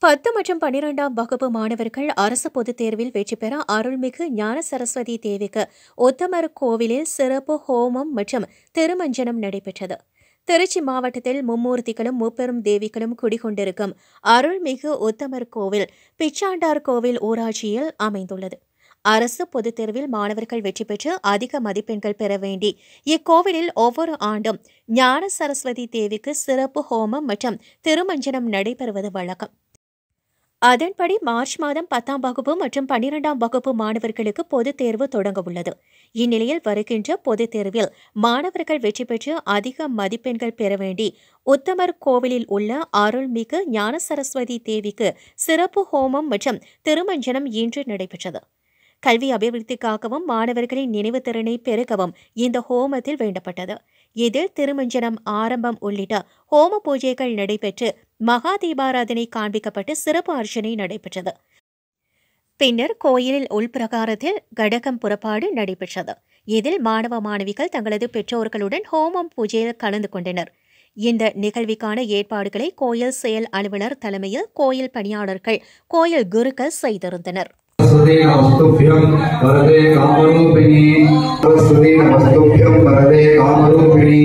10 மற்றும் 12ஆம் வகுப்பு மாணவர்கள் அரசு பொதுத் தேர்வில் வெற்றி பெற அருள்மிகு ஞான சரஸ்வதி தேவிக்கு உத்தமர் கோவிலில் சிறப்பு ஹோமம் மற்றும் திருமஞ்சனம் நடைபெற்றது. திருச்சி மாவட்டத்தில் மும்மூர்த்திகளும் முப்பெரும் தேவிகளும் குடிகொண்டிருக்கும் அருள்மிகு உத்தமர் கோவில் பிச்சாண்டார் கோவில் ஊராட்சியில் அமைந்துள்ளது. அரசு பொதுத் தேர்வில் மாணவர்கள் வெற்றி பெற்று அதிக மதிப்பெண்கள் பெற வேண்டி இக்கோவிலில் ஒவ்வொரு ஆண்டும் ஞான சரஸ்வதி தேவிக்கு சிறப்பு ஹோமம் மற்றும் திருமஞ்சனம் நடைபெறுவது வழக்கம். அதன்படி மார்ச் மாதம் 10ஆம் வகுப்பு மற்றும் 12ஆம் வகுப்பு மாணவர்களுக்கு பொதுத் தேர்வு தொடங்க உள்ளது. இந்நிலையில் வருகின்ற பொதுத் தேர்வில் மாணவர்கள் வெற்றி பெற்று அதிக மதிப்பெண்கள் பெற வேண்டி உத்தமர் கோவிலில் உள்ள அருள்மிகு ஞான சரஸ்வதி தேவிக்கு சிறப்பு ஹோமம் மற்றும் திருமஞ்சனம் இன்று நடைபெற்றது. கல்வி அபிவிருத்திக்காகவும் மாணவர்களின் நினைவு திறனை பெருக்கவும் இந்த ஹோமத்தில் வேண்டப்பட்டது. இதில் திருமஞ்சனம் ஆரம்பம் உள்ளிட்ட ஹோம பூஜைகள் நடைபெற்று மகா தீபாராதனை காண்பிக்கப்பட்டு சிறப்பு அர்ச்சனை நடைபெற்றது. பின்னர் கோயிலில் உள்பிரகாரத்தில் கடகம் புறப்பாடு நடைபெற்றது. இதில் மாணவ மாணவிகள் தங்களது பெற்றோர்களுடன் ஹோமம் பூஜையில் கலந்து கொண்டனர். இந்த நிகழ்விற்கான ஏற்பாடுகளை கோயில் செயல் அலுவலர் தலைமையில் கோயில் பணியாளர்கள், கோயில் குருக்கள் செய்திருந்தனர். वरदे कामरूपिणी सरस्वती नमस्तुभ्यं वरदे कामरूपिणी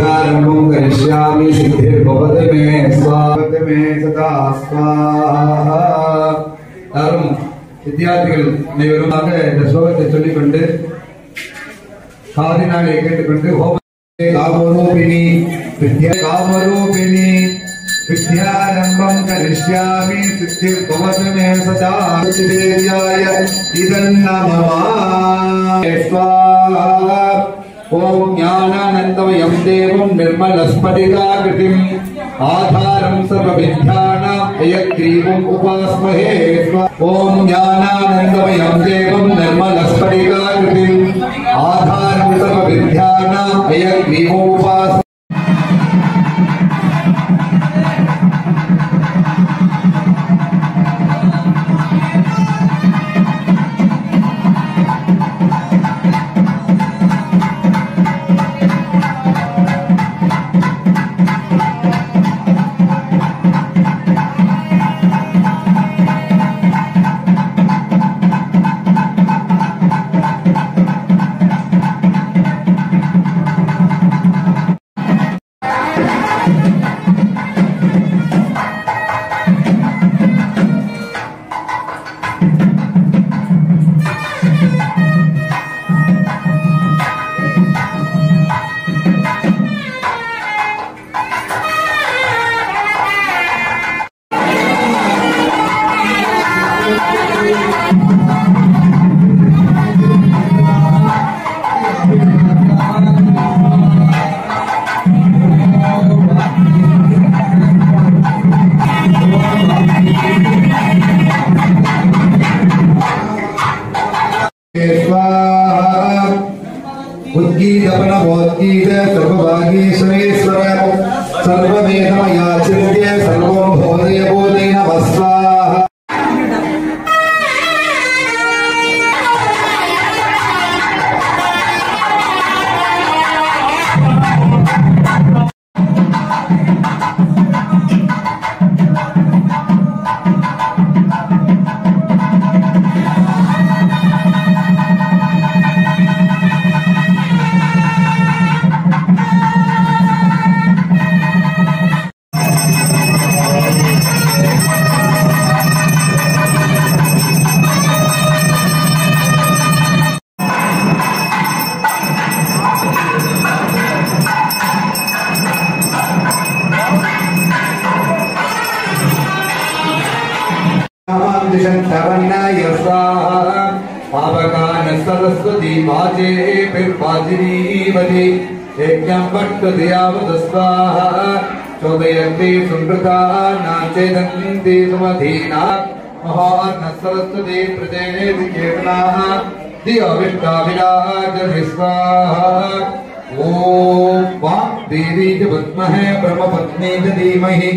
यारम्भं करिष्यामि सिद्धिर्भवतु मे स्वागत मे सदा स्वाहा. யாரும் வித்தியார்த்திகள் அனைவருமாக இந்த ஸ்லோகத்தை சொல்லிக்கொண்டு காதினாலே கேட்டுக்கொண்டு காமரூபிணி காமரூபிணி विद्यारम्भं करिष्यामि सिद्धिर्भवतु मे सदा देव्याय इदं नमः स्वाहा. ओम ज्ञानानन्दमयं देवं निर्मलस्फटिकाकृतिम् आधारं सर्वविद्यानां हयग्रीवम् उपास्महे. ओम ज्ञानानन्दमयं देवं निर्मलस्फटिकाकृतिम् आधारं सर्वविद्यानां हयग्रीवम् उपास्महे. उद्गीतपनवोद्गीत सर्वभागीश्वरेश्वर सर्ववेदमयाचिन्त्य सर्वं भवदय बोधे नमः स्वाहा. सरस्वती वाजे पिर्वाजिनीवती यज्ञं वक्तधियावद स्वाहा. चोदयन्ति सुमृता नाचेदन्ति सुमधीना महान सरस्वती प्रजयेति केतनाः धियो विष्टाविराजति स्वाहा. ओम वाग्देवी च विद्महे ब्रह्मपत्नी च धीमहि